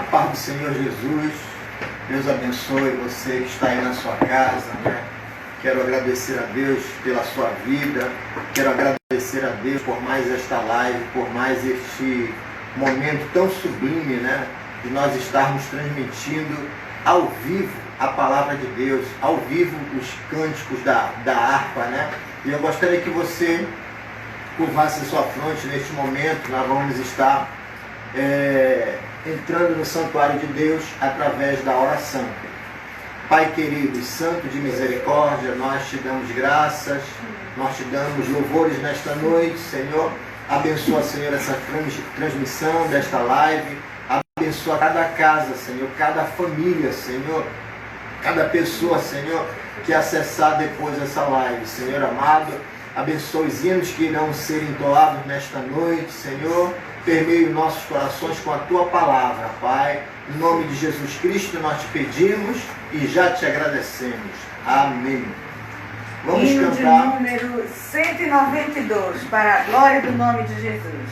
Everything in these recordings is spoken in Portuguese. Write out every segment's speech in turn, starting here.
A paz do Senhor Jesus, Deus abençoe você que está aí na sua casa, né? Quero agradecer a Deus pela sua vida, quero agradecer a Deus por mais esta live, por mais este momento tão sublime, né? De nós estarmos transmitindo ao vivo a palavra de Deus, ao vivo os cânticos da harpa, né? E eu gostaria que você curvasse a sua fronte neste momento. Nós vamos estar entrando no santuário de Deus através da oração. Pai querido e santo de misericórdia, nós te damos graças, nós te damos louvores nesta noite, Senhor. Abençoa, Senhor, essa transmissão desta live. Abençoa cada casa, Senhor, cada família, Senhor, cada pessoa, Senhor, que acessar depois essa live, Senhor amado. Abençoa os hinos que irão ser entoados nesta noite, Senhor. Permeie nossos corações com a Tua palavra, Pai. Em nome de Jesus Cristo nós te pedimos e já te agradecemos. Amém. Vamos hino cantar. de número 192, para a glória do nome de Jesus.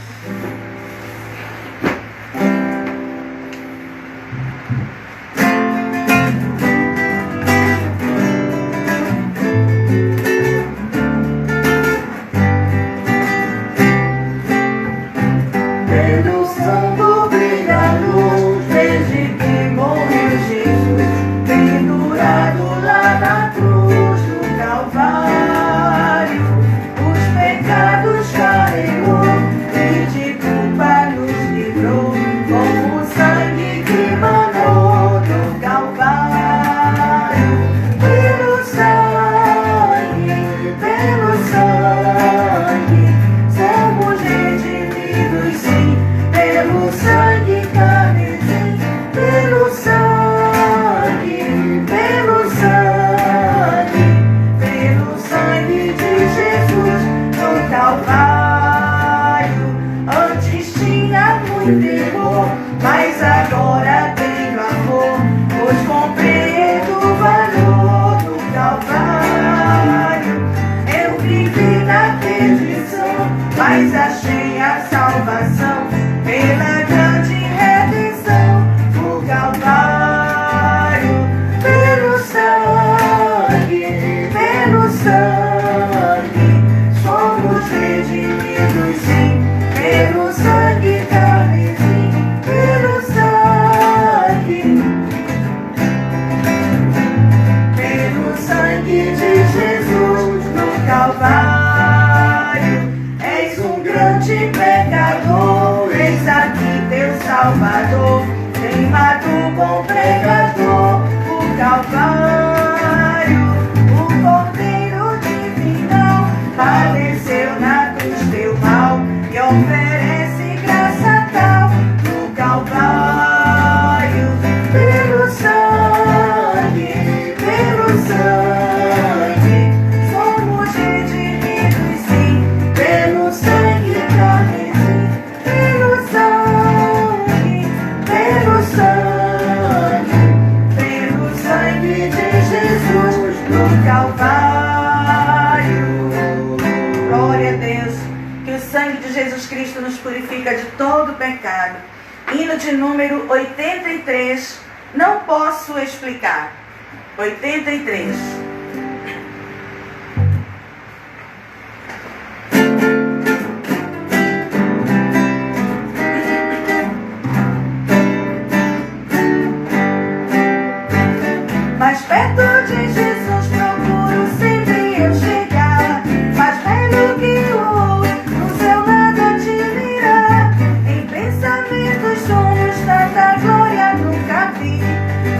Mas agora tenho amor, pois compreendo o valor do Calvário. Eu vivi na perdição, mas achei a salvação pela grande redenção do Calvário. Pelo sangue, somos redimidos, sim, pelo sangue carmesim. Pelo sangue de Jesus no Calvário, és um grande pecador, eis aqui teu Salvador, queimado com pregador, o Calvário, o Cordeiro divinal, padeceu na cruz teu mal e oferece graça tal no Calvário. Pelo sangue, somos redimidos, sim, pelo sangue carmesim, pelo sangue de Jesus no Calvário. Glória a Deus, que o sangue de Jesus Cristo nos purifica de todo pecado. Hino de número 83, não posso explicar. 83. Mais perto de Jesus procuro sempre eu chegar, mais velho que o outro, no seu lado admirar. Em pensamentos, sonhos, tanta glória nunca vi,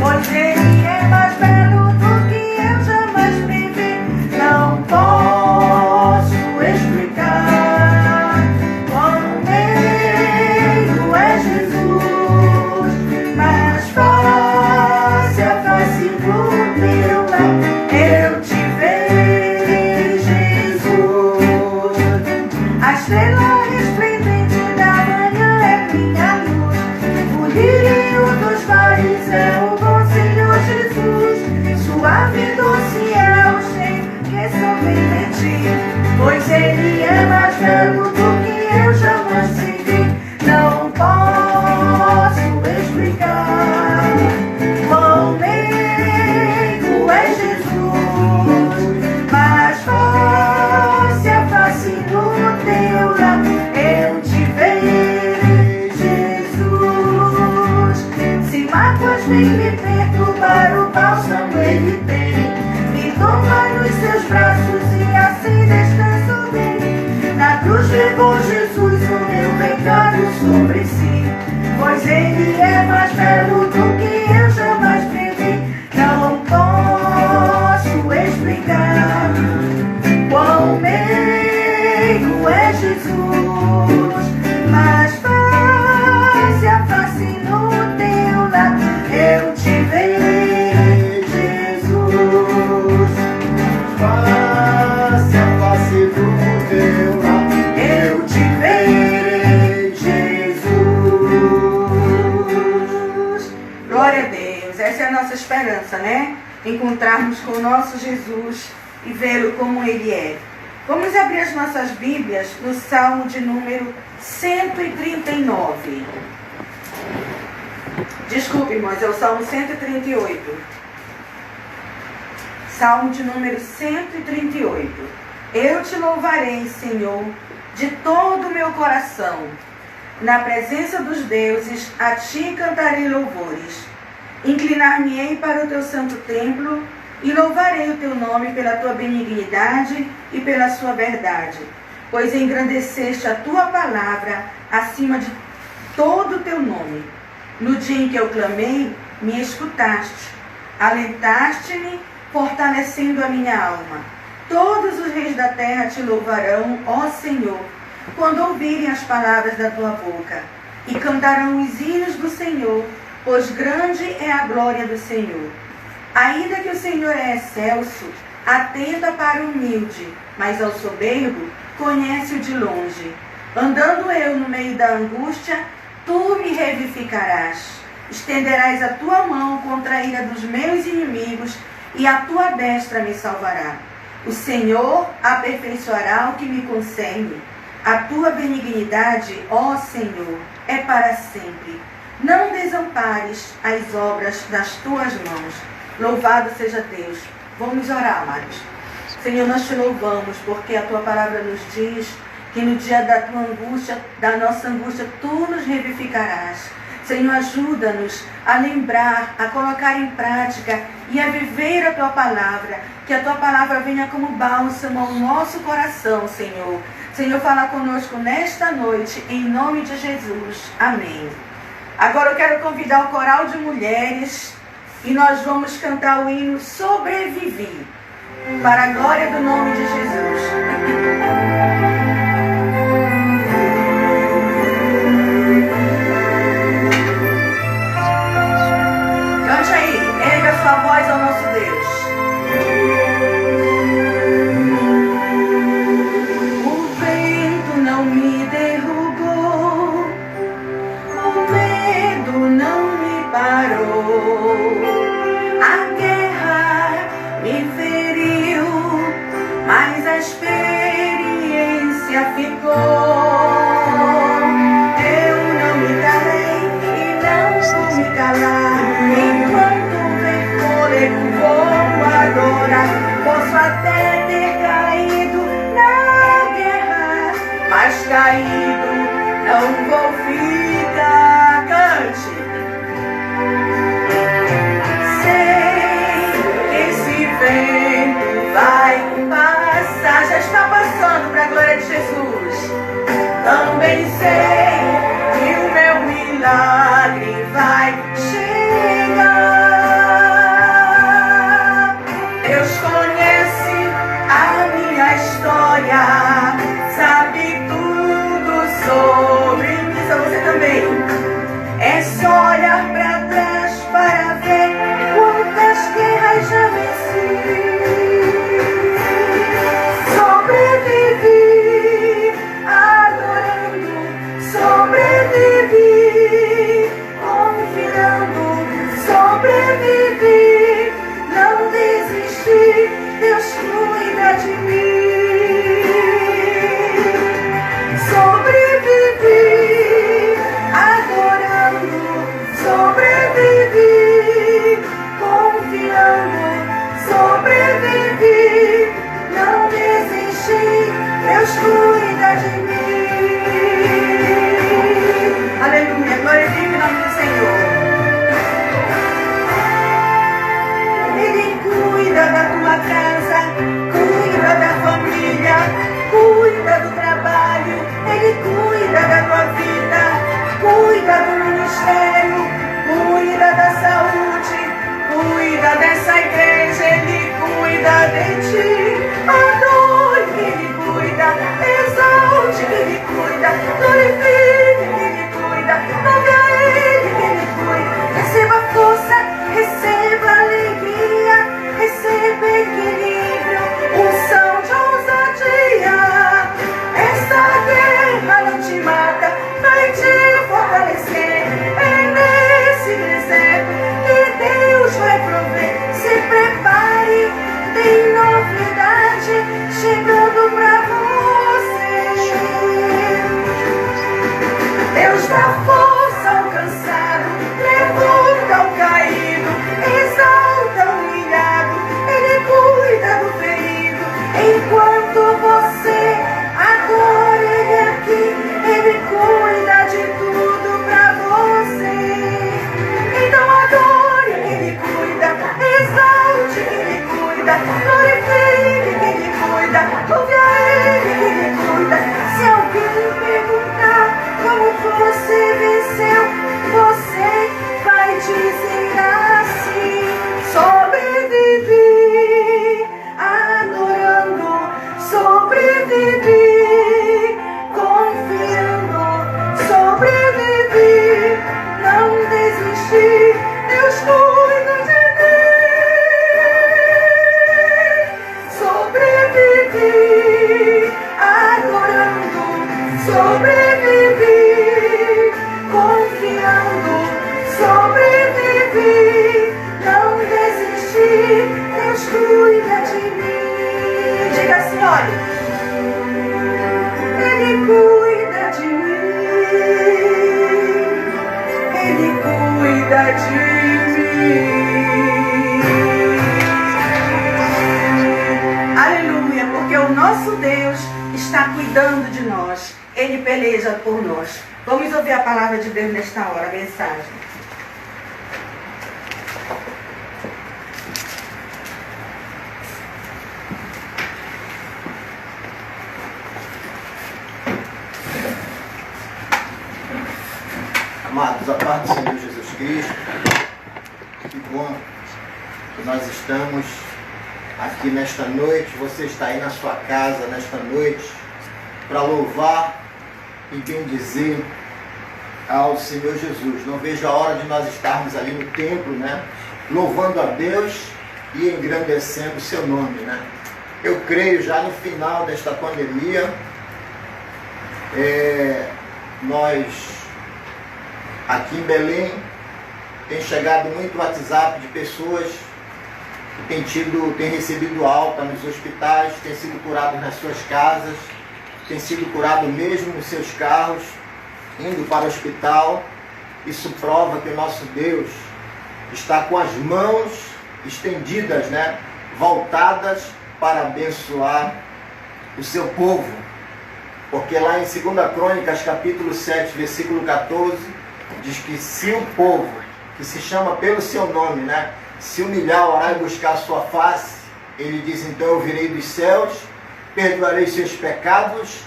pois ele é mais belo do que eu jamais previ. Não posso explicar quão meio é Jesus, mas face a face pro meu lar eu te vejo, Jesus. A estrela resplendente da manhã é minha luz, o lírio dos vales é o bom Senhor Jesus. Suave e doce é o cheiro que só vem de ti, pois ele é mais belo do que eu jamais serei. Não posso explicar vem me perturbar, o bálsamo ele tem. Me toma nos seus braços e assim descanso bem. Na cruz levou Jesus o meu pecado sobre si, pois ele é mais belo do que eu jamais previ. Não posso explicar quão meigo é Jesus, mas face a face no teu lado eu te verei, Jesus. Face a face no teu lado Eu te verei, Jesus. Glória a Deus. Essa é a nossa esperança, né? Encontrarmos com o nosso Jesus e vê-lo como ele é. Vamos abrir as nossas Bíblias no Salmo de número 139. Desculpe, irmãos, é o Salmo 138. Salmo de número 138. Eu te louvarei, Senhor, de todo o meu coração. Na presença dos deuses, a ti cantarei louvores. Inclinar-me-ei para o teu santo templo e louvarei o teu nome pela tua benignidade e pela sua verdade, pois engrandeceste a tua palavra acima de todo o teu nome. No dia em que eu clamei, me escutaste. Alentaste-me, fortalecendo a minha alma. Todos os reis da terra te louvarão, ó Senhor, quando ouvirem as palavras da tua boca, e cantarão os hinos do Senhor, pois grande é a glória do Senhor. Ainda que o Senhor é excelso, atenta para o humilde, mas ao soberbo conhece-o de longe. Andando eu no meio da angústia, tu me revivificarás. Estenderás a tua mão contra a ira dos meus inimigos, e a tua destra me salvará. O Senhor aperfeiçoará o que me concerne. A tua benignidade, ó Senhor, é para sempre. Não desampares as obras das tuas mãos. Louvado seja Deus. Vamos orar, amados. Senhor, nós te louvamos porque a tua palavra nos diz que no dia da tua angústia, da nossa angústia, tu nos revivificarás. Senhor, ajuda-nos a lembrar, a colocar em prática e a viver a tua palavra. Que a tua palavra venha como bálsamo ao nosso coração, Senhor. Senhor, fala conosco nesta noite, em nome de Jesus. Amém. Agora eu quero convidar o coral de mulheres e nós vamos cantar o hino Sobrevivi, para a glória do nome de Jesus. Cante aí, erga sua voz ao nosso Deus. O vento não me derrubou, o medo não me parou, a guerra me feriu, mas a experiência ficou. Eu não me calei e não vou me calar. Enquanto vem fôlego, vou adorar. Posso até ter caído na guerra, mas caído não vou ficar. Cante. Sei que esse vento vai passar, já está passando para a glória de Jesus. Também sei que o meu milagre vai chegar. Deus conhece a minha história, sabe tudo sobre mim. Só você também. É só olhar para trás para ver quantas guerras já venci. Sobrevivi adorando, sobrevivi confiando, sobrevivi, não desisti, Deus cuida de mim. Sobrevivi adorando, sobrevivi confiando, sobrevivi, não desisti, Deus cuida de mim. Aleluia, glorifique o nome do Senhor. Aleluia, porque o nosso Deus está cuidando de nós. Ele peleja por nós. Vamos ouvir a palavra de Deus nesta hora, a mensagem. Amados, a paz do Senhor Jesus Cristo, que bom que nós estamos aqui nesta noite. Você está aí na sua casa nesta noite para louvar e bendizer ao Senhor Jesus. Não vejo a hora de nós estarmos ali no templo, né? Louvando a Deus e engrandecendo o seu nome, né? Eu creio já no final desta pandemia, nós aqui em Belém tem chegado muito WhatsApp de pessoas que têm recebido alta nos hospitais, têm sido curados nas suas casas, têm sido curados mesmo nos seus carros, indo para o hospital. Isso prova que o nosso Deus está com as mãos estendidas, né, voltadas para abençoar o seu povo. Porque lá em 2 Crônicas, capítulo 7, versículo 14, diz que se o povo, que se chama pelo seu nome, né, se humilhar, orar e buscar a sua face, ele diz, então eu virei dos céus, perdoarei seus pecados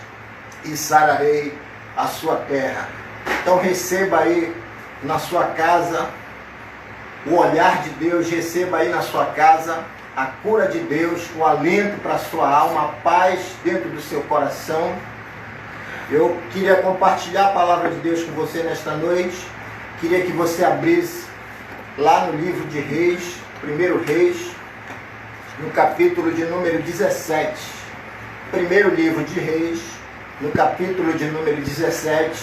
e sararei a sua terra. Então receba aí na sua casa o olhar de Deus, receba aí na sua casa a cura de Deus, o alento para a sua alma, a paz dentro do seu coração. Eu queria compartilhar a palavra de Deus com você nesta noite. Queria que você abrisse lá no livro de Reis, 1 Reis, no capítulo de número 17. Primeiro livro de Reis, no capítulo de número 17,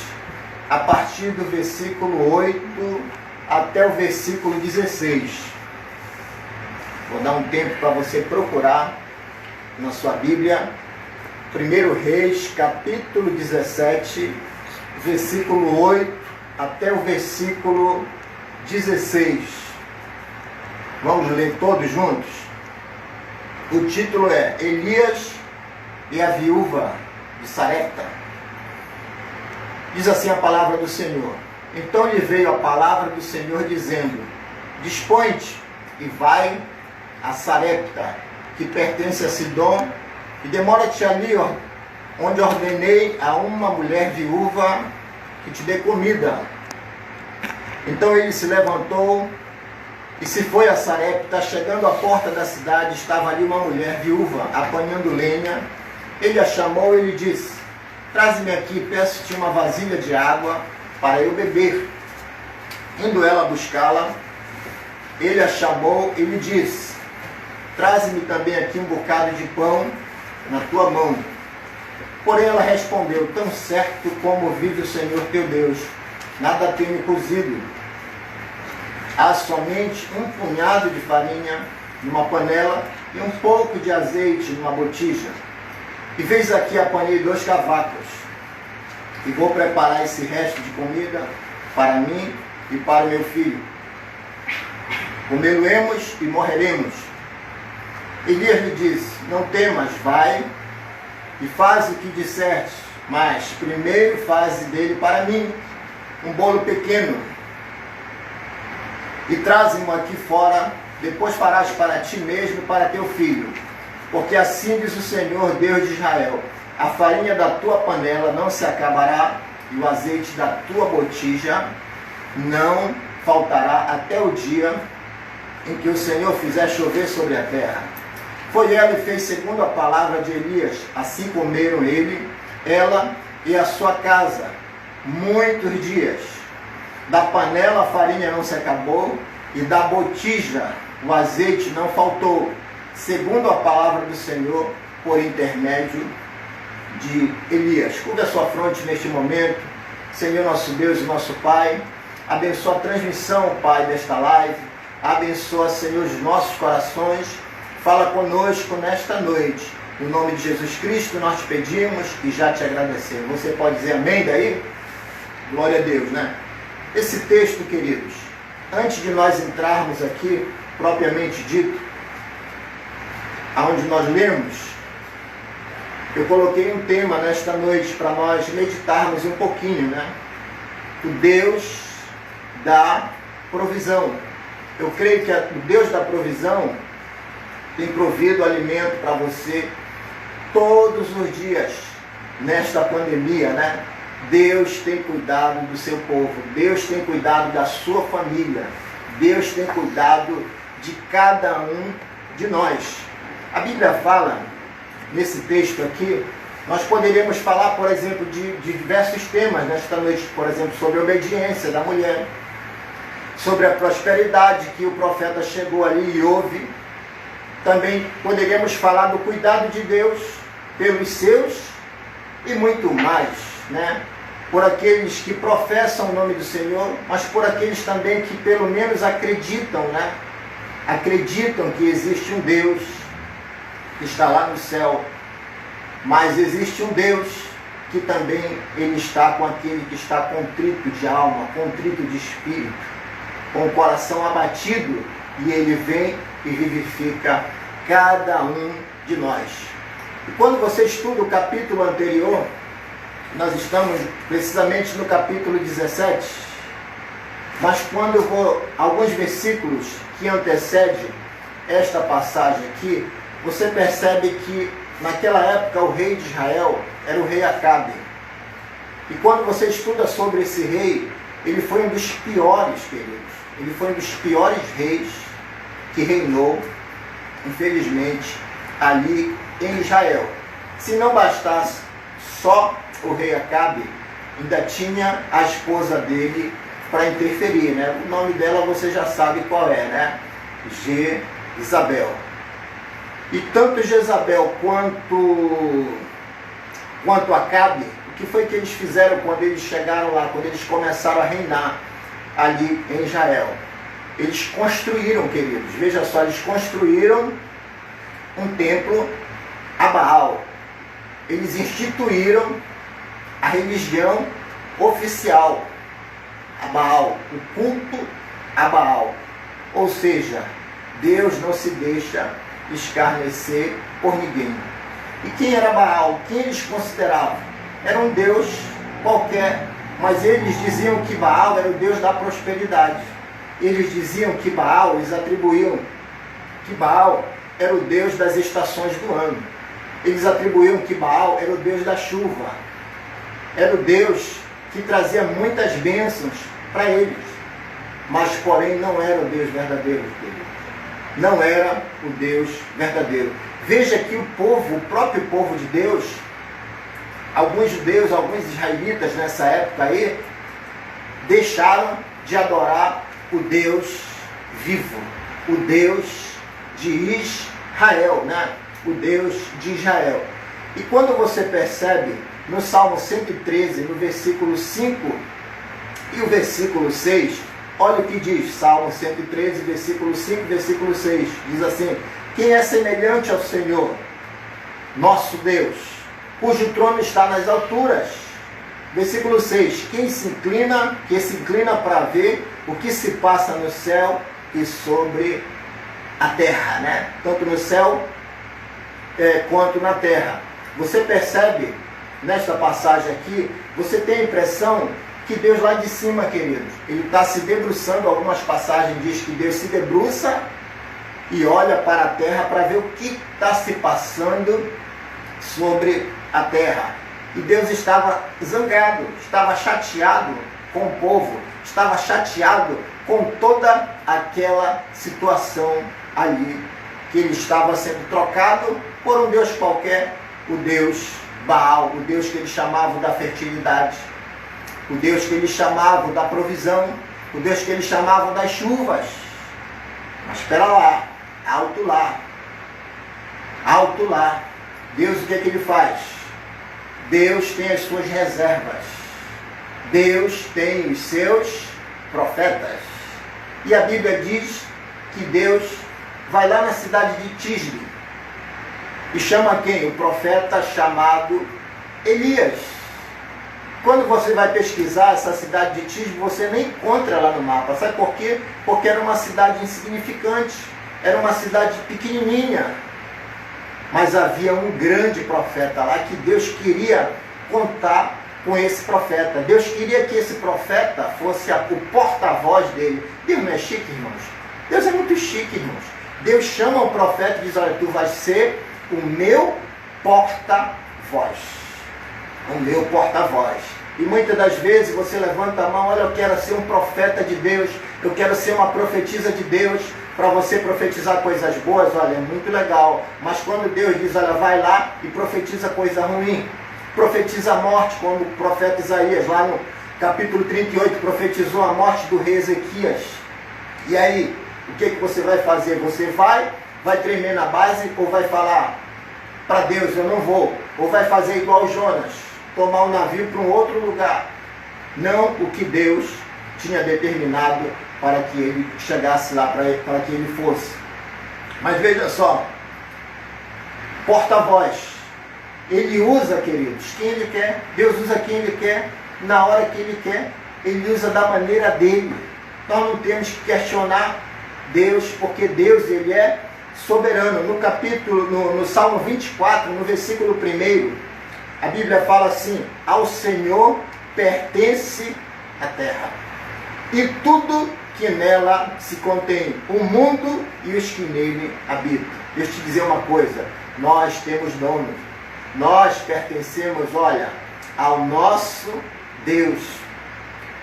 a partir do versículo 8 até o versículo 16. Vou dar um tempo para você procurar na sua Bíblia. 1 Reis, capítulo 17, versículo 8 até o versículo 16. Vamos ler todos juntos? O título é Elias e a viúva de Sarepta. Diz assim a palavra do Senhor. Então lhe veio a palavra do Senhor dizendo, dispõe-te e vai a Sarepta, que pertence a Sidom, e demora-te ali, onde ordenei a uma mulher viúva que te dê comida. Então ele se levantou e se foi a Sarepta. Chegando à porta da cidade, estava ali uma mulher viúva, apanhando lenha. Ele a chamou e lhe disse, traze-me aqui, peço-te uma vasilha de água para eu beber. Indo ela buscá-la, ele a chamou e lhe disse, traze-me também aqui um bocado de pão na tua mão. Porém ela respondeu, tão certo como vive o Senhor teu Deus, nada tenho cozido. Há somente um punhado de farinha numa panela e um pouco de azeite numa botija. E veis aqui, apanhei 2 cavacos, e vou preparar esse resto de comida para mim e para o meu filho. Comê-lo-emos e morreremos. Elias lhe disse, não temas, vai e faz o que disseste, mas primeiro faze dele para mim um bolo pequeno e traze-mo aqui fora, depois farás para ti mesmo e para teu filho. Porque assim diz o Senhor, Deus de Israel, a farinha da tua panela não se acabará e o azeite da tua botija não faltará até o dia em que o Senhor fizer chover sobre a terra. Foi ela e fez segundo a palavra de Elias. Assim comeram ele, ela e a sua casa muitos dias. Da panela a farinha não se acabou e da botija o azeite não faltou, segundo a palavra do Senhor por intermédio de Elias. Curva a sua fronte neste momento. Senhor nosso Deus e nosso Pai, abençoa a transmissão, Pai, desta live. Abençoa, Senhor, os nossos corações. Fala conosco nesta noite. No nome de Jesus Cristo nós te pedimos e já te agradecemos. Você pode dizer amém daí? Glória a Deus, né? Esse texto, queridos, antes de nós entrarmos aqui, propriamente dito, aonde nós lemos, eu coloquei um tema nesta noite para nós meditarmos um pouquinho, né? O Deus da provisão. Eu creio que o Deus da provisão tem provido alimento para você todos os dias nesta pandemia, né? Deus tem cuidado do seu povo, Deus tem cuidado da sua família, Deus tem cuidado de cada um de nós. A Bíblia fala, nesse texto aqui, nós poderíamos falar, por exemplo, de diversos temas nesta noite, por exemplo, sobre a obediência da mulher, sobre a prosperidade que o profeta chegou ali e houve. Também poderíamos falar do cuidado de Deus pelos seus e muito mais, né? Por aqueles que professam o nome do Senhor, mas por aqueles também que pelo menos acreditam, né? Acreditam que existe um Deus que está lá no céu, mas existe um Deus que também Ele está com aquele que está contrito de alma, contrito de espírito, com o coração abatido, e Ele vem e vivifica cada um de nós. E quando você estuda o capítulo anterior, nós estamos precisamente no capítulo 17, mas quando eu vou alguns versículos que antecedem esta passagem aqui, você percebe que naquela época o rei de Israel era o rei Acabe. E quando você estuda sobre esse rei, ele foi um dos piores, queridos. Ele foi um dos piores reis que reinou, infelizmente, ali em Israel. Se não bastasse só o rei Acabe, ainda tinha a esposa dele para interferir, né? O nome dela você já sabe qual é, né? Jezabel. E tanto Jezabel quanto Acabe, o que foi que eles fizeram quando eles chegaram lá, quando eles começaram a reinar ali em Israel? Eles construíram, queridos, veja só, eles construíram um templo a Baal. Eles instituíram a religião oficial a Baal, o culto a Baal. Ou seja, Deus não se deixa escarnecer por ninguém. E quem era Baal? Quem eles consideravam? Era um Deus qualquer, mas eles diziam que Baal era o Deus da prosperidade. Eles diziam que Baal, eles atribuíam que Baal era o Deus das estações do ano. Eles atribuíam que Baal era o Deus da chuva. Era o Deus que trazia muitas bênçãos para eles. Mas, porém, não era o Deus verdadeiro deles. Não era o Deus verdadeiro. Veja que o povo, o próprio povo de Deus, alguns judeus, alguns israelitas nessa época aí, deixaram de adorar o Deus vivo, o Deus de Israel, né? O Deus de Israel. E quando você percebe no Salmo 113, no versículo 5 e o versículo 6, olha o que diz, Salmo 113, versículo 5 e versículo 6, diz assim: quem é semelhante ao Senhor, nosso Deus, cujo trono está nas alturas. Versículo 6, que se inclina para ver o que se passa no céu e sobre a terra, né? Tanto no céu quanto na terra. Você percebe nesta passagem aqui, você tem a impressão que Deus lá de cima, queridos, Ele está se debruçando. Algumas passagens diz que Deus se debruça e olha para a terra para ver o que está se passando sobre a terra. E Deus estava zangado, estava chateado com o povo, estava chateado com toda aquela situação ali, que ele estava sendo trocado por um Deus qualquer, o Deus Baal, o Deus que eles chamavam da fertilidade, o Deus que eles chamavam da provisão, o Deus que eles chamavam das chuvas. Mas espera lá, alto lá, alto lá. Deus, o que é que Ele faz? Deus tem as suas reservas. Deus tem os seus profetas. E a Bíblia diz que Deus vai lá na cidade de Tisbe e chama quem? O profeta chamado Elias. Quando você vai pesquisar essa cidade de Tisbe, você nem encontra ela no mapa. Sabe por quê? Porque era uma cidade insignificante, era uma cidade pequenininha. Mas havia um grande profeta lá que Deus queria contar com esse profeta. Deus queria que esse profeta fosse o porta-voz dele. Deus não é chique, irmãos? Deus é muito chique, irmãos. Deus chama o profeta e diz, olha, tu vais ser o meu porta-voz. O meu porta-voz. E muitas das vezes você levanta a mão, olha, eu quero ser um profeta de Deus, eu quero ser uma profetisa de Deus, para você profetizar coisas boas, olha, é muito legal. Mas quando Deus diz, olha, vai lá e profetiza coisa ruim, profetiza a morte, como o profeta Isaías, lá no capítulo 38, profetizou a morte do rei Ezequias. E aí, o que você vai fazer? Você vai tremer na base ou vai falar para Deus, eu não vou? Ou vai fazer igual Jonas, tomar um navio para um outro lugar? Não o que Deus tinha determinado para que ele chegasse lá, para que ele fosse. Mas veja só, porta-voz, ele usa, queridos, quem ele quer. Deus usa quem ele quer, na hora que ele quer. Ele usa da maneira dele. Nós não temos que questionar Deus, porque Deus, ele é soberano. No Salmo 24, no versículo 1, a Bíblia fala assim, ao Senhor pertence a terra e tudo que nela se contém, o mundo e os que nele habitam. Deixa eu te dizer uma coisa, nós temos dono, nós pertencemos, olha, ao nosso Deus.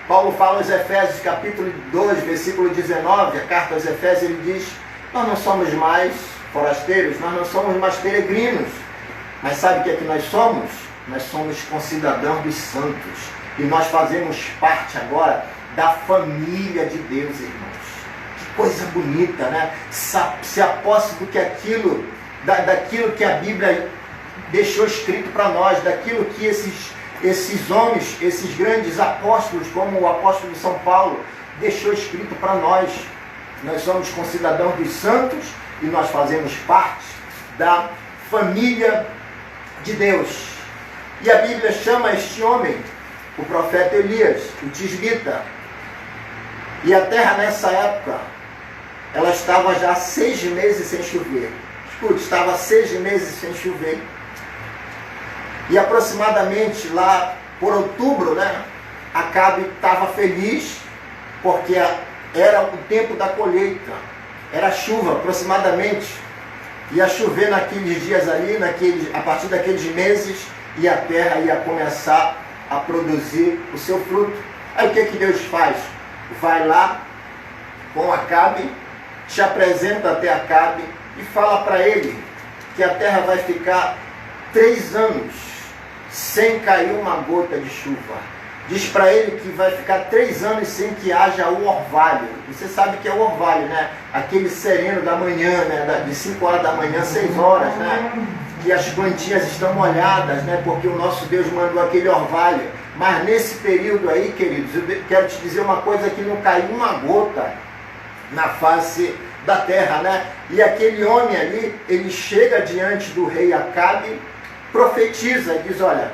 Paulo fala aos Efésios, capítulo 2, versículo 19, a carta aos Efésios, ele diz, nós não somos mais forasteiros, nós não somos mais peregrinos, mas sabe o que é que nós somos? Nós somos concidadãos dos santos, e nós fazemos parte agora da família de Deus, irmãos. Que coisa bonita, né? Se aposse do que daquilo que a Bíblia deixou escrito para nós, daquilo que esses homens, esses grandes apóstolos, como o apóstolo de São Paulo, deixou escrito para nós. Nós somos concidadãos dos santos e nós fazemos parte da família de Deus. E a Bíblia chama este homem, o profeta Elias, o tisbita. E a terra nessa época, ela estava já 6 meses sem chover. Escute, estava 6 meses sem chover. E aproximadamente lá por outubro, né, Acabe estava feliz, porque era o tempo da colheita. Era chuva aproximadamente. Ia chover naqueles dias ali, a partir daqueles meses, e a terra ia começar a produzir o seu fruto. Aí o que Deus faz? Vai lá com Acabe, te apresenta até Acabe e fala para ele que a terra vai ficar 3 anos sem cair uma gota de chuva. Diz para ele que vai ficar 3 anos sem que haja o orvalho. Você sabe que é o orvalho, né? Aquele sereno da manhã, né? De 5 horas da manhã, 6 horas, né? Que as plantinhas estão molhadas, né? Porque o nosso Deus mandou aquele orvalho. Mas nesse período aí, queridos, eu quero te dizer uma coisa, que não caiu uma gota na face da terra, né? E aquele homem ali, ele chega diante do rei Acabe, profetiza e diz, olha,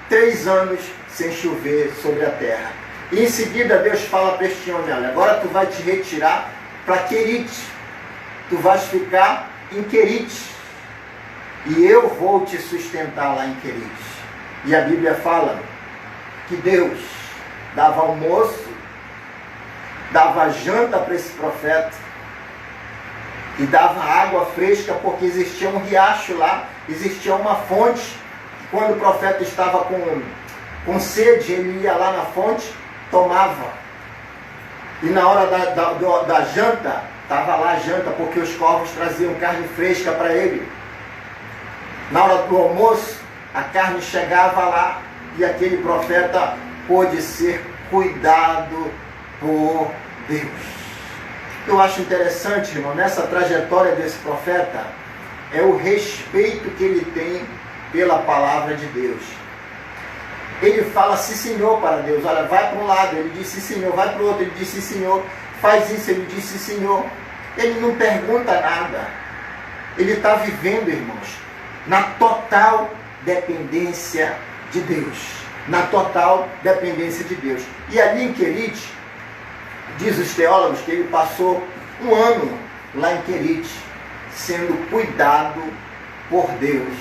3 anos sem chover sobre a terra. E em seguida Deus fala para este homem, olha, agora tu vai te retirar para Querite, tu vais ficar em Querite, e eu vou te sustentar lá em Querite. E a Bíblia fala que Deus dava almoço, dava janta para esse profeta, e dava água fresca, porque existia um riacho lá, existia uma fonte. Quando o profeta estava com sede, ele ia lá na fonte, tomava. E na hora da janta, estava lá a janta, porque os corvos traziam carne fresca para ele. Na hora do almoço, a carne chegava lá, e aquele profeta pôde ser cuidado por Deus. Eu acho interessante, irmão, nessa trajetória desse profeta, é o respeito que ele tem pela palavra de Deus. Ele fala sim, senhor, para Deus. Olha, vai para um lado, ele diz sim, senhor. Vai para o outro, ele diz sim, senhor. Faz isso, ele diz sim, senhor. Ele não pergunta nada. Ele está vivendo, irmãos, na total dependência de Deus. na total dependência de Deus. E ali em Querite, diz os teólogos que ele passou um ano lá em Querite, sendo cuidado por Deus.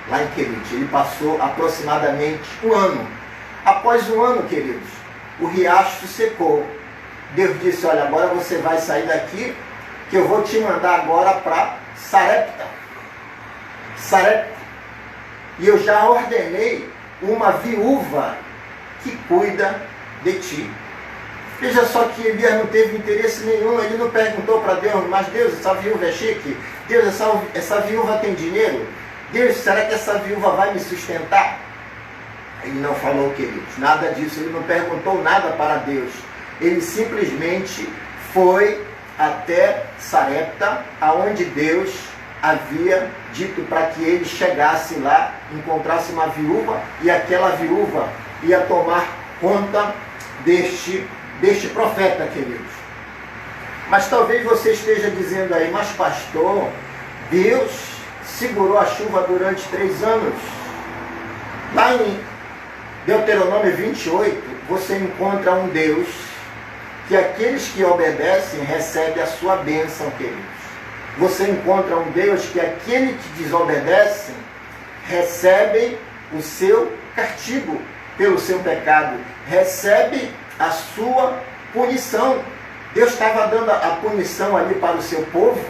Lá em Querite, ele passou aproximadamente um ano. Após um ano, queridos, o riacho se secou. Deus disse: olha, agora você vai sair daqui, que eu vou te mandar agora para Sarepta. Sarepta. E eu já ordenei uma viúva que cuida de ti. Veja só que Elias não teve interesse nenhum, ele não perguntou para Deus: mas Deus, essa viúva é chique? Deus, essa viúva tem dinheiro? Deus, será que essa viúva vai me sustentar? Ele não falou, queridos, nada disso, ele não perguntou nada para Deus. Ele simplesmente foi até Sarepta, aonde Deus havia dito para que ele chegasse lá, encontrasse uma viúva, e aquela viúva ia tomar conta deste profeta, queridos. Mas talvez você esteja dizendo aí: mas pastor, Deus segurou a chuva durante 3 anos. Lá em Deuteronômio 28, você encontra um Deus que aqueles que obedecem recebem a sua bênção, queridos. Você encontra um Deus que aqueles que desobedecem recebem o seu castigo pelo seu pecado, recebe a sua punição. Deus estava dando a punição ali para o seu povo,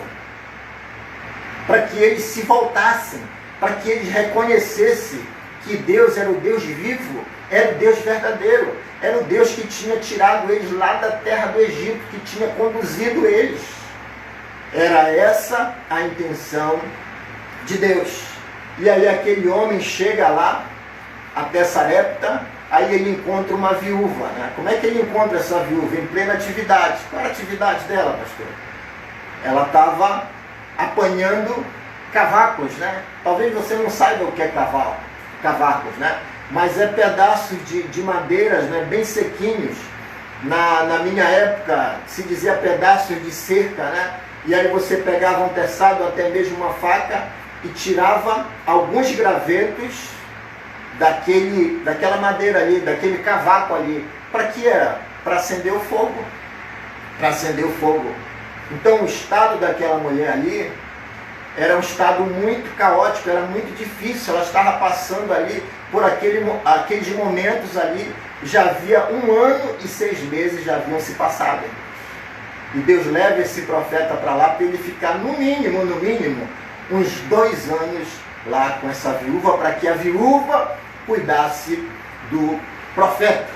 para que eles se voltassem, para que eles reconhecessem que Deus era o Deus vivo, era o Deus verdadeiro, era o Deus que tinha tirado eles lá da terra do Egito, que tinha conduzido eles. Era essa a intenção de Deus. E aí aquele homem chega lá, até Sarepta, aí ele encontra uma viúva, né? Como é que ele encontra essa viúva? Em plena atividade. Qual era a atividade dela, pastor? Ela estava apanhando cavacos, né? Talvez você não saiba o que é cavacos, né? Mas é pedaços de madeiras, né? Bem sequinhos. Na minha época se dizia pedaços de cerca, né? E aí você pegava um teçado, até mesmo uma faca, e tirava alguns gravetos daquela madeira ali, daquele cavaco ali. Para que era? Para acender o fogo. Para acender o fogo. Então o estado daquela mulher ali era um estado muito caótico, era muito difícil. Ela estava passando ali por aqueles momentos ali. Já havia 1 ano e 6 meses já haviam se passado. E Deus leva esse profeta para lá para ele ficar no mínimo, uns 2 anos lá com essa viúva, para que a viúva cuidasse do profeta.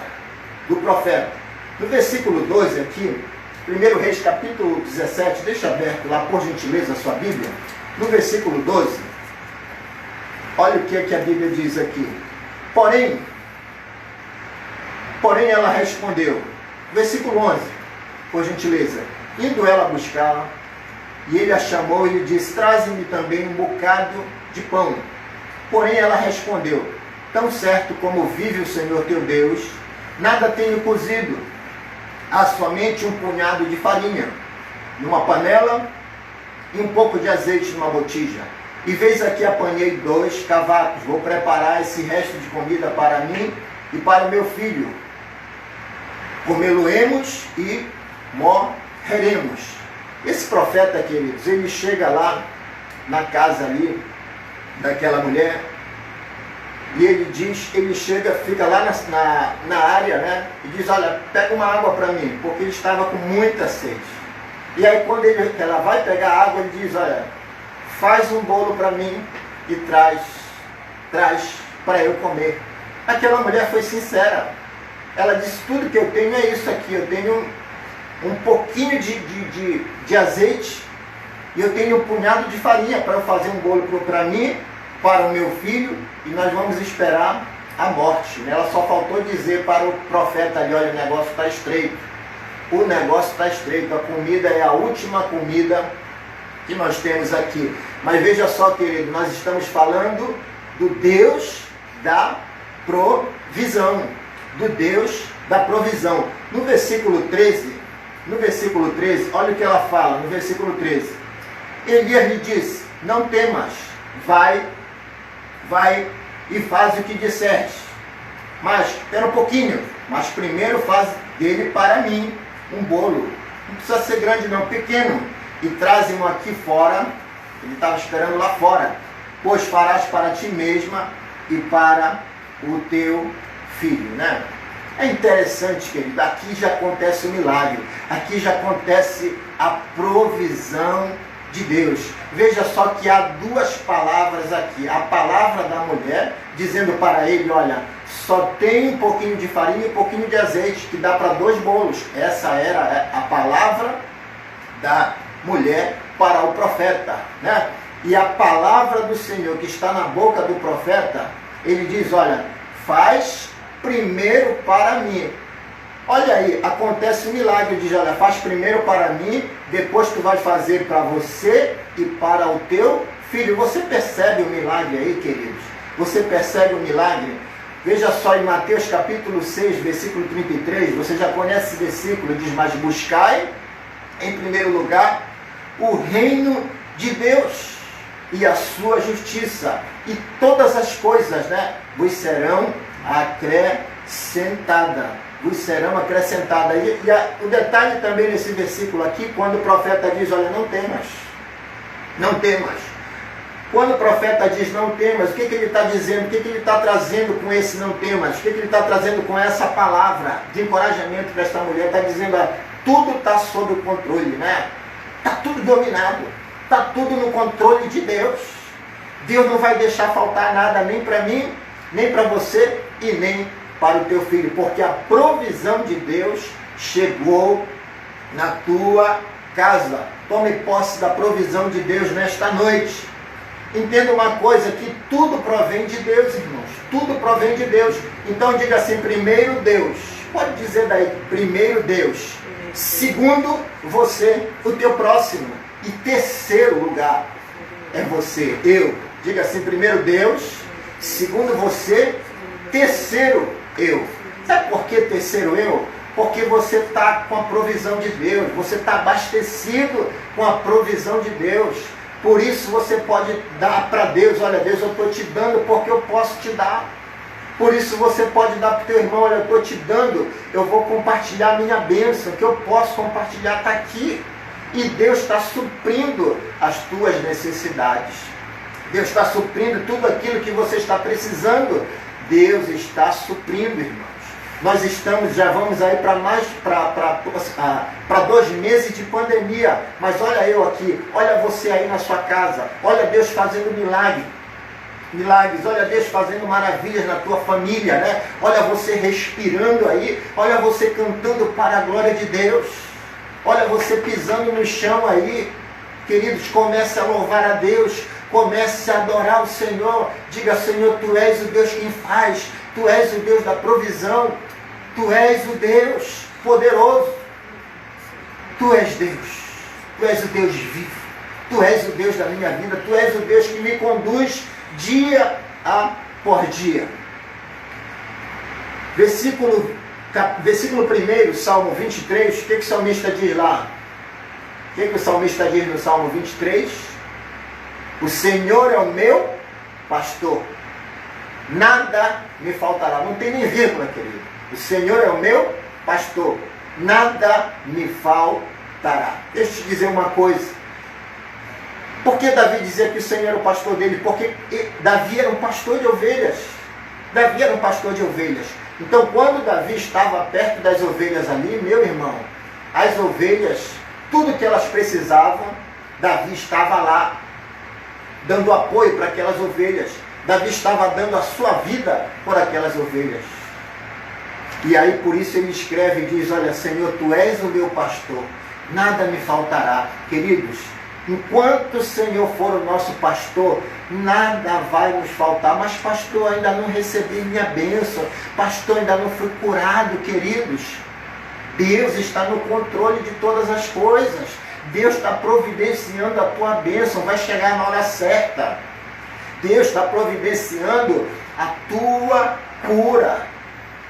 No versículo 12 aqui, 1 Reis capítulo 17, deixa aberto lá por gentileza a sua Bíblia. No versículo 12, olha o que a Bíblia diz aqui. Porém ela respondeu, versículo 11, por gentileza, indo ela buscá-la, e ele a chamou e lhe disse: traze-me também um bocado de pão. Porém ela respondeu: tão certo como vive o Senhor teu Deus, nada tenho cozido, há somente um punhado de farinha numa panela e um pouco de azeite numa botija. E veis aqui apanhei 2 cavacos, vou preparar esse resto de comida para mim e para o meu filho. Comê-lo-emos e morreremos. Esse profeta, queridos, ele chega lá na casa ali daquela mulher, e ele chega, fica lá na área, né? E diz: olha, pega uma água para mim, porque ele estava com muita sede. E aí quando ela vai pegar a água, ele diz: olha, faz um bolo para mim e traz para eu comer. Aquela mulher foi sincera. Ela disse: tudo que eu tenho é isso aqui, eu tenho um pouquinho de azeite e eu tenho um punhado de farinha para eu fazer um bolo para mim, para o meu filho, e nós vamos esperar a morte. Ela só faltou dizer para o profeta ali: olha, o negócio está estreito. O negócio está estreito, a comida é a última comida que nós temos aqui. Mas veja só, querido, nós estamos falando do Deus da provisão. Do Deus da provisão. No versículo 13, olha o que ela fala, no versículo 13. Elias lhe disse: não temas, vai e faz o que disseste. mas espera um pouquinho, mas primeiro faz dele para mim um bolo. Não precisa ser grande não, pequeno. E trazem-no aqui fora, ele estava esperando lá fora. Pois farás para ti mesma e para o teu filho, né? É interessante, querido, aqui já acontece o milagre, aqui já acontece a provisão de Deus. Veja só que há duas palavras aqui. A palavra da mulher, dizendo para ele, olha, só tem um pouquinho de farinha e um pouquinho de azeite, que dá para 2 bolos. Essa era a palavra da mulher para o profeta, né? E a palavra do Senhor que está na boca do profeta, ele diz, olha, faz primeiro para mim. Olha aí, acontece um milagre, diz, olha, faz primeiro para mim, depois tu vai fazer para você e para o teu filho. Você percebe o milagre aí, queridos? Você percebe o milagre? Veja só em Mateus capítulo 6, versículo 33, você já conhece esse versículo, diz, mas buscai em primeiro lugar o reino de Deus e a sua justiça, e todas as coisas, né, vos serão acrescentadas. Vos serão acrescentadas. O detalhe também nesse versículo aqui, quando o profeta diz, olha, não temas. Não temas. Quando o profeta diz não temas, o que ele está dizendo? O que ele está trazendo com esse não temas? O que ele está trazendo com essa palavra de encorajamento para esta mulher? Está dizendo, olha, tudo está sob o controle, né? Está tudo dominado. Está tudo no controle de Deus. Deus não vai deixar faltar nada nem para mim, nem para você e nem para o teu filho, porque a provisão de Deus chegou na tua casa. Tome posse da provisão de Deus nesta noite. Entenda uma coisa, que tudo provém de Deus, irmãos. Tudo provém de Deus. Então diga assim, primeiro Deus. Pode dizer daí, primeiro Deus. Segundo, você, o teu próximo. E terceiro lugar é você, eu. Diga assim, primeiro Deus, segundo você, terceiro eu. Sabe por que terceiro eu? Porque você está com a provisão de Deus, você está abastecido com a provisão de Deus. Por isso você pode dar para Deus, olha Deus, eu estou te dando porque eu posso te dar. Por isso você pode dar para o teu irmão, olha, eu estou te dando, eu vou compartilhar a minha bênção, que eu posso compartilhar, está aqui. E Deus está suprindo as tuas necessidades. Deus está suprindo tudo aquilo que você está precisando. Deus está suprindo, irmãos. Nós estamos, já vamos aí para 2 meses de pandemia. Mas olha eu aqui, olha você aí na sua casa. Olha Deus fazendo milagres, olha Deus fazendo maravilhas na tua família, né? Olha você respirando aí, olha você cantando para a glória de Deus. Olha você pisando no chão aí. Queridos, comece a louvar a Deus, comece a adorar o Senhor. Diga, Senhor, Tu és o Deus quem faz, Tu és o Deus da provisão, Tu és o Deus poderoso, Tu és Deus, Tu és o Deus vivo, Tu és o Deus da minha vida, Tu és o Deus que me conduz dia por dia. Versículo 1, Salmo 23, o que o salmista diz lá? O que o salmista diz no Salmo 23? O Senhor é o meu pastor, nada me faltará. Não tem nem vírgula, querido. O Senhor é o meu pastor, nada me faltará. Deixa eu te dizer uma coisa. Por que Davi dizia que o Senhor era o pastor dele? Porque Davi era um pastor de ovelhas. Davi era um pastor de ovelhas. Então, quando Davi estava perto das ovelhas ali, meu irmão, as ovelhas, tudo que elas precisavam, Davi estava lá, dando apoio para aquelas ovelhas. Davi estava dando a sua vida por aquelas ovelhas. E aí, por isso, ele escreve e diz, olha, Senhor, Tu és o meu pastor, nada me faltará. Queridos, enquanto o Senhor for o nosso pastor, nada vai nos faltar. Mas pastor, ainda não recebi minha bênção, pastor, ainda não fui curado, queridos. Deus está no controle de todas as coisas. Deus está providenciando a tua bênção, vai chegar na hora certa. Deus está providenciando a tua cura.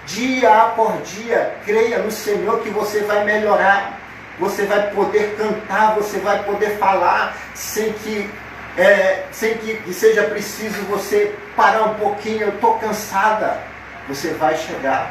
Dia por dia, creia no Senhor que você vai melhorar. Você vai poder cantar, você vai poder falar sem que seja preciso você parar um pouquinho. Eu estou cansada, você vai chegar.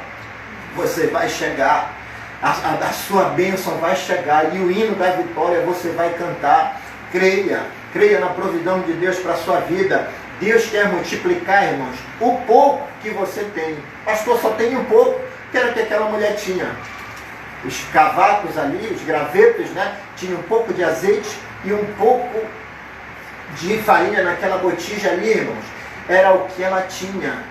Você vai chegar. A sua bênção vai chegar. E o hino da vitória você vai cantar. Creia. Creia na providão de Deus para a sua vida. Deus quer multiplicar, irmãos, o pouco que você tem. Pastor, só tem um pouco. Que era o que aquela mulher tinha. Os cavacos ali, os gravetos, né? Tinha um pouco de azeite e um pouco de farinha naquela botija ali, irmãos. Era o que ela tinha.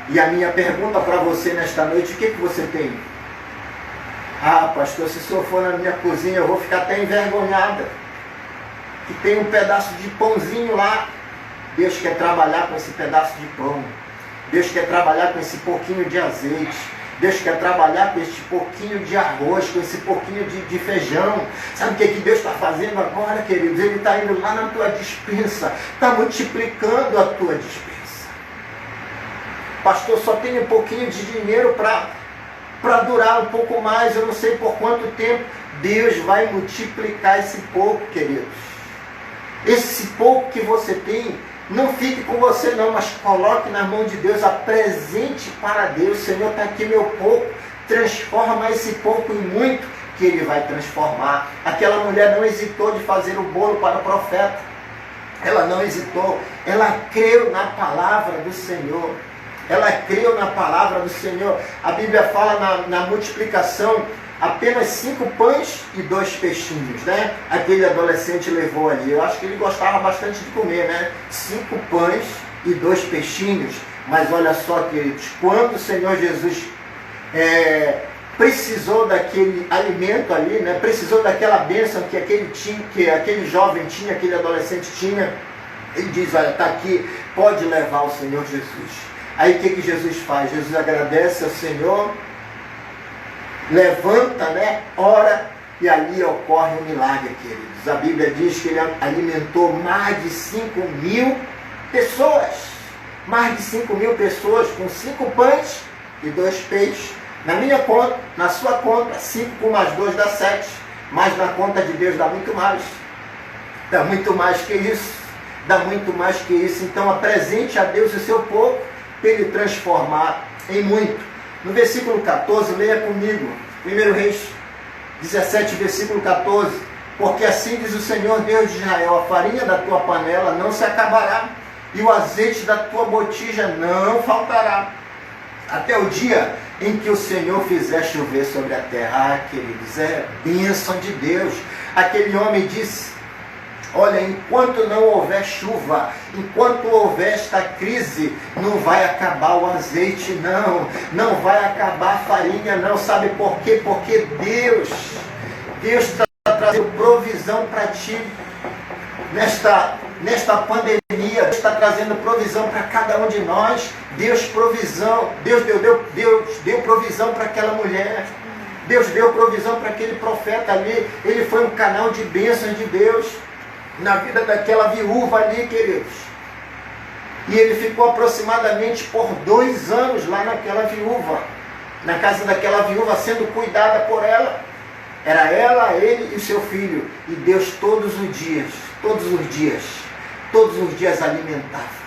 E a minha pergunta para você nesta noite, o que você tem? Ah, pastor, se o senhor for na minha cozinha, eu vou ficar até envergonhada. Que tem um pedaço de pãozinho lá. Deus quer trabalhar com esse pedaço de pão. Deus quer trabalhar com esse pouquinho de azeite. Deus quer trabalhar com esse pouquinho de arroz, com esse pouquinho de feijão. Sabe o que Deus está fazendo agora, queridos? Ele está indo lá na tua despensa. Está multiplicando a tua despensa. Pastor, só tem um pouquinho de dinheiro para durar um pouco mais. Eu não sei por quanto tempo. Deus vai multiplicar esse pouco, queridos. Esse pouco que você tem, não fique com você não, mas coloque na mão de Deus, apresente para Deus. Senhor, está aqui meu pouco, transforma esse pouco em muito, que Ele vai transformar. Aquela mulher não hesitou de fazer o bolo para o profeta. Ela não hesitou, ela creu na palavra do Senhor. Ela creu na palavra do Senhor. A Bíblia fala na multiplicação, apenas 5 pães e 2 peixinhos, né? Aquele adolescente levou ali. Eu acho que ele gostava bastante de comer, né? 5 pães e 2 peixinhos. Mas olha só, queridos, quando o Senhor Jesus precisou daquele alimento ali, né? Precisou daquela bênção que aquele jovem tinha, aquele adolescente tinha, ele diz, olha, está aqui, pode levar o Senhor Jesus. Aí o que Jesus faz? Jesus agradece ao Senhor, levanta, né? Ora, e ali ocorre um milagre, queridos. A Bíblia diz que ele alimentou mais de 5.000 pessoas. Mais de 5.000 pessoas com 5 pães e 2 peixes. Na minha conta, na sua conta, 5 com mais 2 dá 7. Mas na conta de Deus dá muito mais. Dá muito mais que isso. Dá muito mais que isso. Então apresente a Deus o seu pouco para Ele transformar em muito. No versículo 14, leia comigo. 1 Reis 17, versículo 14. Porque assim diz o Senhor Deus de Israel, a farinha da tua panela não se acabará, e o azeite da tua botija não faltará, até o dia em que o Senhor fizer chover sobre a terra. Ah, queridos, é bênção de Deus. Aquele homem disse, olha, enquanto não houver chuva, enquanto houver esta crise, não vai acabar o azeite, não vai acabar a farinha, não. Sabe por quê? Porque Deus está trazendo provisão para ti nesta pandemia. Deus está trazendo provisão para cada um de nós. Deus deu provisão para aquela mulher. Deus deu provisão para aquele profeta ali. Ele foi um canal de bênção de Deus na vida daquela viúva ali, queridos. E ele ficou aproximadamente por 2 anos lá naquela viúva, na casa daquela viúva, sendo cuidada por ela. Era ela, ele e o seu filho. E Deus todos os dias alimentava.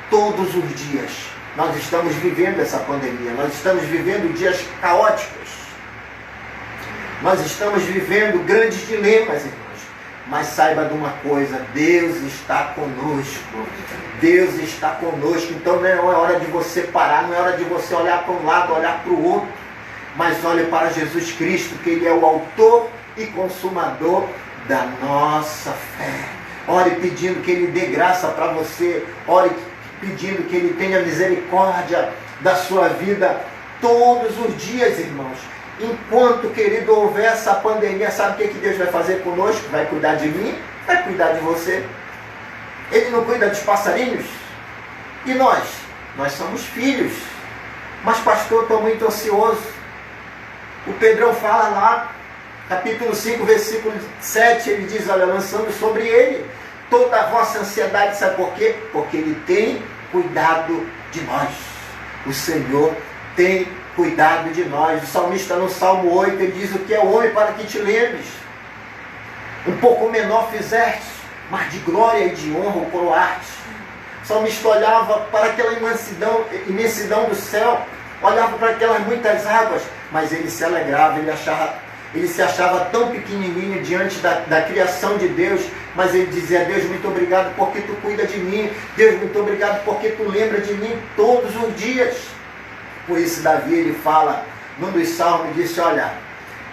Todos os dias. Nós estamos vivendo essa pandemia. Nós estamos vivendo dias caóticos. Nós estamos vivendo grandes dilemas, irmãos. Mas saiba de uma coisa, Deus está conosco. Deus está conosco. Então não é hora de você parar, não é hora de você olhar para um lado, olhar para o outro. Mas olhe para Jesus Cristo, que Ele é o autor e consumador da nossa fé. Ore pedindo que Ele dê graça para você. Ore pedindo que Ele tenha misericórdia da sua vida todos os dias, irmãos. Enquanto, querido, houver essa pandemia, sabe o que Deus vai fazer conosco? Vai cuidar de mim, vai cuidar de você. Ele não cuida dos passarinhos? E nós? Nós somos filhos. Mas, pastor, estou muito ansioso. O Pedrão fala lá, capítulo 5, versículo 7, ele diz, olha, lançando sobre ele toda a vossa ansiedade. Sabe por quê? Porque Ele tem cuidado de nós. O Senhor tem cuidado de nós. O salmista no Salmo 8, ele diz, o que é o homem para que te lembres? Um pouco menor fizeste, mas de glória e de honra o coroaste. O salmista olhava para aquela imensidão do céu, olhava para aquelas muitas águas, mas ele se alegrava, ele se achava tão pequenininho diante da criação de Deus, mas ele dizia: Deus, muito obrigado porque tu cuida de mim, Deus, muito obrigado porque tu lembra de mim todos os dias. Por isso Davi, ele fala, num dos salmos, disse: olha,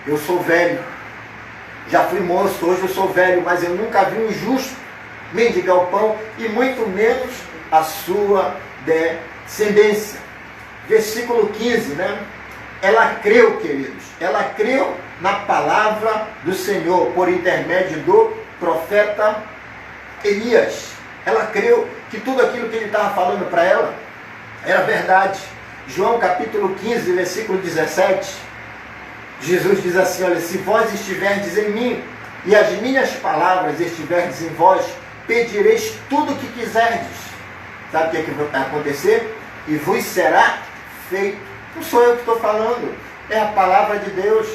eu sou velho, já fui moço, hoje eu sou velho, mas eu nunca vi um justo mendigar o pão, e muito menos a sua descendência. Versículo 15, né? Ela creu, queridos, ela creu na palavra do Senhor, por intermédio do profeta Elias. Ela creu que tudo aquilo que ele estava falando para ela era verdade. João capítulo 15, versículo 17, Jesus diz assim: olha, se vós estiverdes em mim, e as minhas palavras estiverdes em vós, pedireis tudo o que quiserdes. Sabe o que é que vai acontecer? E vos será feito. Não sou eu que estou falando, é a palavra de Deus,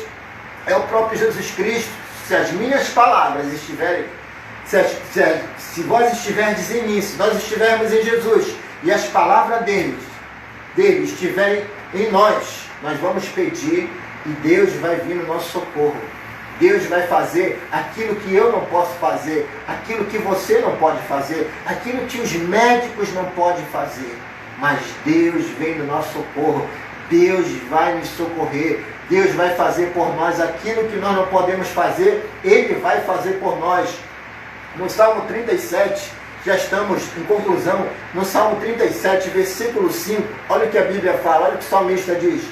é o próprio Jesus Cristo. Se as minhas palavras estiverem, se vós estiverdes em mim, se nós estivermos em Jesus, e as palavras dele estiverem em nós, nós vamos pedir, e Deus vai vir no nosso socorro. Deus vai fazer aquilo que eu não posso fazer, aquilo que você não pode fazer, aquilo que os médicos não podem fazer. Mas Deus vem no nosso socorro, Deus vai nos socorrer, Deus vai fazer por nós aquilo que nós não podemos fazer, Ele vai fazer por nós. No Salmo 37, já estamos em conclusão, no Salmo 37, versículo 5, olha o que a Bíblia fala, olha o que o salmista diz: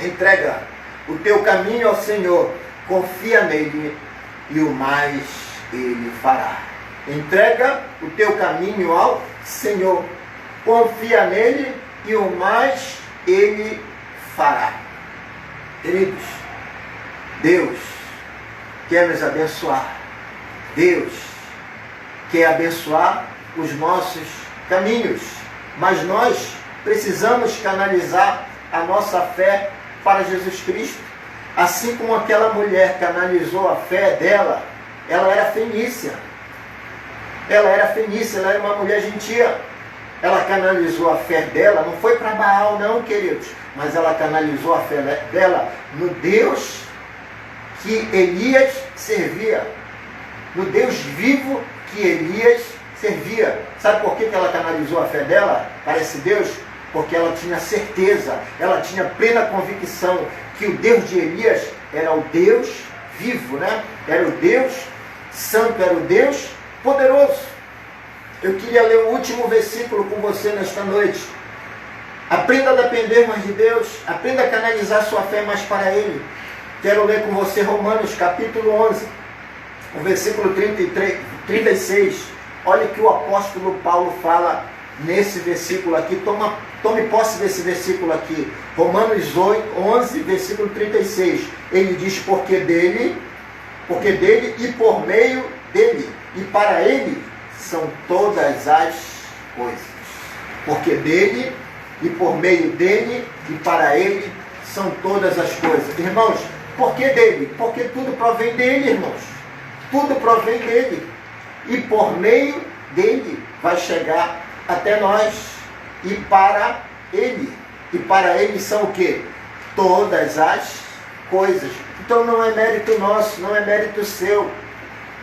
entrega o teu caminho ao Senhor, confia nele e o mais ele fará. Entrega o teu caminho ao Senhor, confia nele e o mais ele fará. Queridos, Deus quer nos abençoar. Deus quer abençoar os nossos caminhos, mas nós precisamos canalizar a nossa fé para Jesus Cristo. Assim como aquela mulher canalizou a fé dela, ela era fenícia. Ela era uma mulher gentia. Ela canalizou a fé dela, não foi para Baal não, queridos, mas ela canalizou a fé dela no Deus que Elias servia, no Deus vivo que Elias servia. Sabe por que ela canalizou a fé dela para esse Deus? Porque ela tinha certeza, ela tinha plena convicção que o Deus de Elias era o Deus vivo, né? Era o Deus santo, era o Deus poderoso. Eu queria ler o último versículo com você nesta noite. Aprenda a depender mais de Deus, aprenda a canalizar sua fé mais para Ele. Quero ler com você Romanos capítulo 11, o versículo 36. Olha o que o apóstolo Paulo fala nesse versículo aqui. Tome posse desse versículo aqui. Romanos 11, versículo 36. Ele diz: porque dele e por meio dele e para ele são todas as coisas. Porque dele e por meio dele e para ele são todas as coisas. Irmãos, por que dele? Porque tudo provém dele, irmãos. Tudo provém dele. E por meio dele vai chegar até nós. E para ele. E para ele são o quê? Todas as coisas. Então não é mérito nosso, não é mérito seu,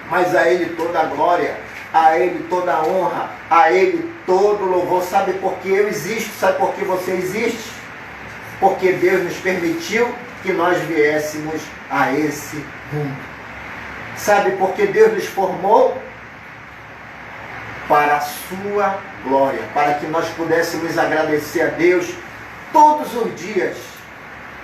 mas a ele toda a glória, a ele toda a honra, a ele todo o louvor. Sabe por que eu existo? Sabe por que você existe? Porque Deus nos permitiu que nós viéssemos a esse mundo. Sabe por que Deus nos formou? Para a sua glória, para que nós pudéssemos agradecer a Deus todos os dias,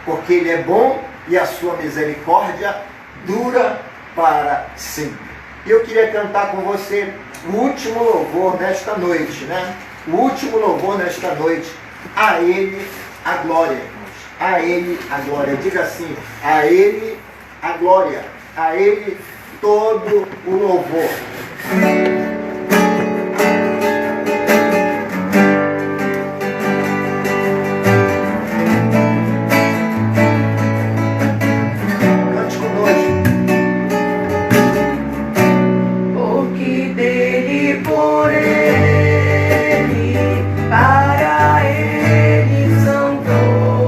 porque Ele é bom e a sua misericórdia dura para sempre. E eu queria cantar com você o último louvor nesta noite, né? O último louvor nesta noite. A Ele a glória, irmãos. A Ele a glória. Diga assim: a Ele a glória. A Ele todo o louvor. Para ele são todas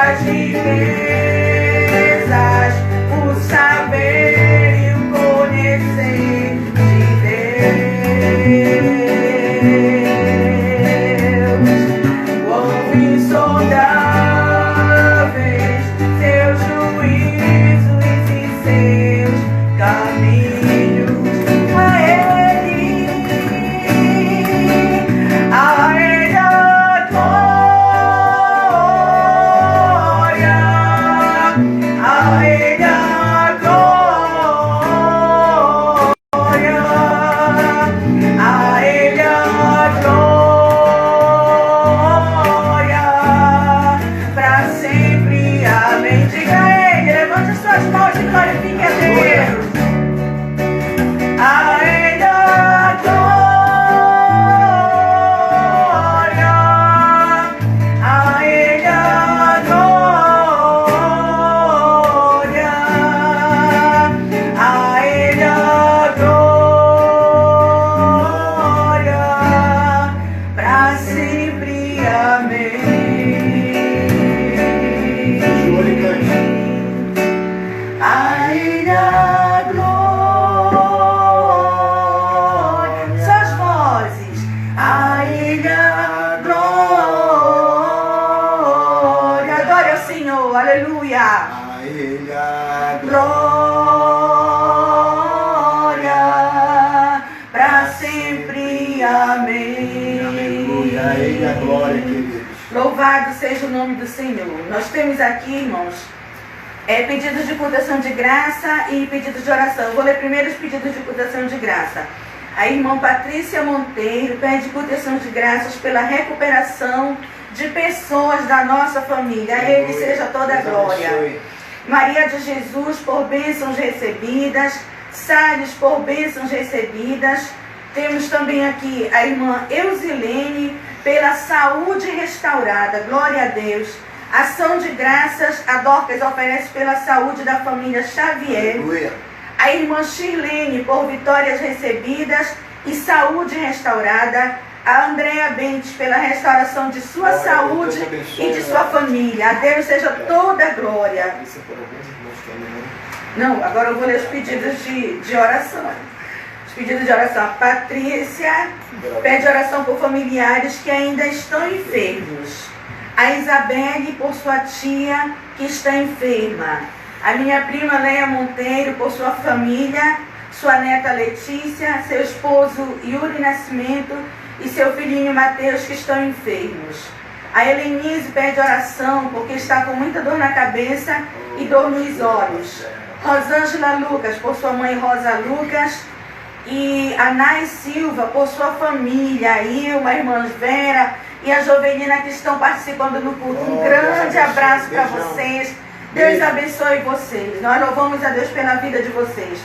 as riquezas, o saber e o conhecer de Deus. Quão insondáveis seus juízos e seus caminhos. A Ele a glória, a Ele a glória, a Ele a glória, para sempre. Amém. Diga a Ele, levante as suas mãos e glorifique a Deus. A Ele a glória, a Ele a glória, a Ele a glória, para sempre. Amém. Joelho e cante. A Ele a glória. Suas vozes. A Ele a glória. Adore ao Senhor. Aleluia. A Ele a Glória. Para sempre. Amém. Aleluia. A Ele a glória, queridos. Louvado seja o nome do Senhor. Nós temos aqui, irmãos, pedidos de contação de graça e pedidos de oração. Eu vou ler primeiro os pedidos de contação de graça. A irmã Patrícia Monteiro pede contação de graças pela recuperação de pessoas da nossa família. A Ele seja toda a glória. Maria de Jesus por bênçãos recebidas. Salles por bênçãos recebidas. Temos também aqui a irmã Eusilene pela saúde restaurada. Glória a Deus. Ação de graças a Dorcas oferece pela saúde da família Xavier. Aleluia. A irmã Shirlene por vitórias recebidas e saúde restaurada. A Andréa Bentes pela restauração de sua Glória, saúde Deus abençoe, e de sua família. A Deus seja toda a glória. Isso é por alguns irmãos também, né? Não, agora eu vou ler os pedidos de oração. Os pedidos de oração. A Patrícia pede oração por familiares que ainda estão enfermos. A Isabelle por sua tia que está enferma. A minha prima Leia Monteiro por sua família, sua neta Letícia, seu esposo Yuri Nascimento e seu filhinho Mateus que estão enfermos. A Helenise pede oração porque está com muita dor na cabeça e dor nos olhos. Rosângela Lucas por sua mãe Rosa Lucas. E a Nai Silva por sua família, a Ilma, a irmã Vera e a Jovelina que estão participando do culto. Um grande abraço para vocês. Deus abençoe vocês. Nós louvamos a Deus pela vida de vocês.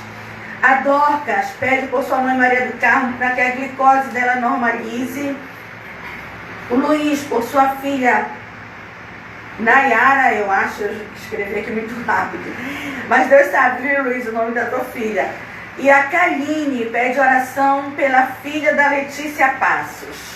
A Dorcas pede por sua mãe Maria do Carmo para que a glicose dela normalize. O Luiz por sua filha Nayara, eu acho, eu escrevi aqui muito rápido. Mas Deus sabe, viu, Luiz, o nome da tua filha. E a Kaline pede oração pela filha da Letícia Passos.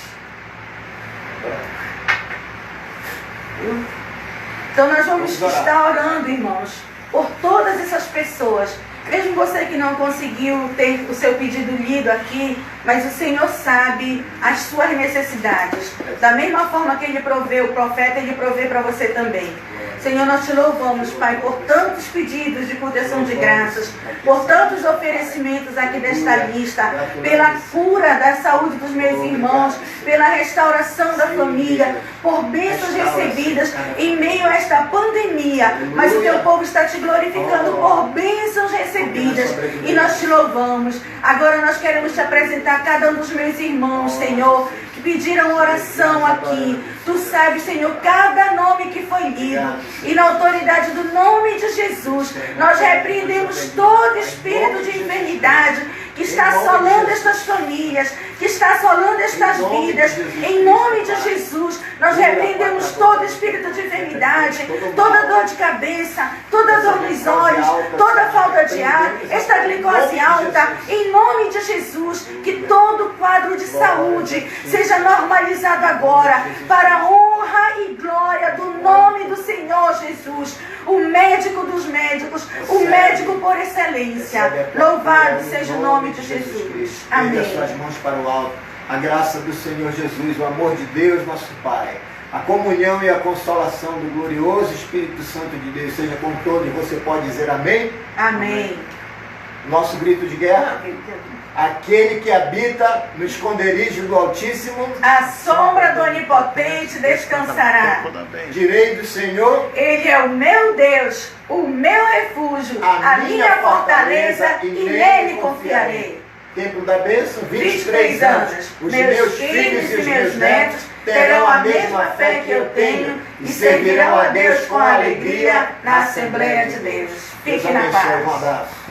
Então nós vamos estar orando, irmãos, por todas essas pessoas. Mesmo você que não conseguiu ter o seu pedido lido aqui, mas o Senhor sabe as suas necessidades. Da mesma forma que Ele provê o profeta, Ele provê para você também. Senhor, nós te louvamos, Pai, por tantos pedidos de proteção de graças, por tantos oferecimentos aqui desta lista, pela cura da saúde dos meus irmãos, pela restauração da família, por bênçãos recebidas em meio a esta pandemia. Mas o teu povo está te glorificando por bênçãos recebidas e nós te louvamos. Agora nós queremos te apresentar cada um dos meus irmãos, Senhor, que pediram oração aqui. Tu sabes, Senhor, cada nome que foi lido. E na autoridade do nome de Jesus, nós repreendemos todo espírito de enfermidade que está assolando estas famílias, que está assolando estas vidas. Em nome de Jesus, nós repreendemos todo espírito de enfermidade, toda dor de cabeça, toda dor nos olhos, toda falta de ar, esta glicose alta. Em nome de Jesus, que todo quadro de saúde seja normalizado agora, para a honra e glória do nome do Senhor o médico dos médicos, o médico por excelência. Louvado seja o nome de Jesus. Erga Amém. suas mãos para o alto. A graça do Senhor Jesus, o amor de Deus, nosso Pai, a comunhão e a consolação do glorioso Espírito Santo de Deus seja com todos. Você pode dizer amém? Amém. Nosso grito de guerra. Aquele que habita no esconderijo do Altíssimo, A sombra do Onipotente descansará. direi do Senhor, Ele é o meu Deus, o meu refúgio, a minha fortaleza, e nele confiarei. Templo da bênção, 23 anos. Os meus filhos e os meus netos terão a mesma fé que eu tenho e servirão a Deus com alegria na Assembleia de Deus. Fique Deus na abençoe. paz. Um abraço.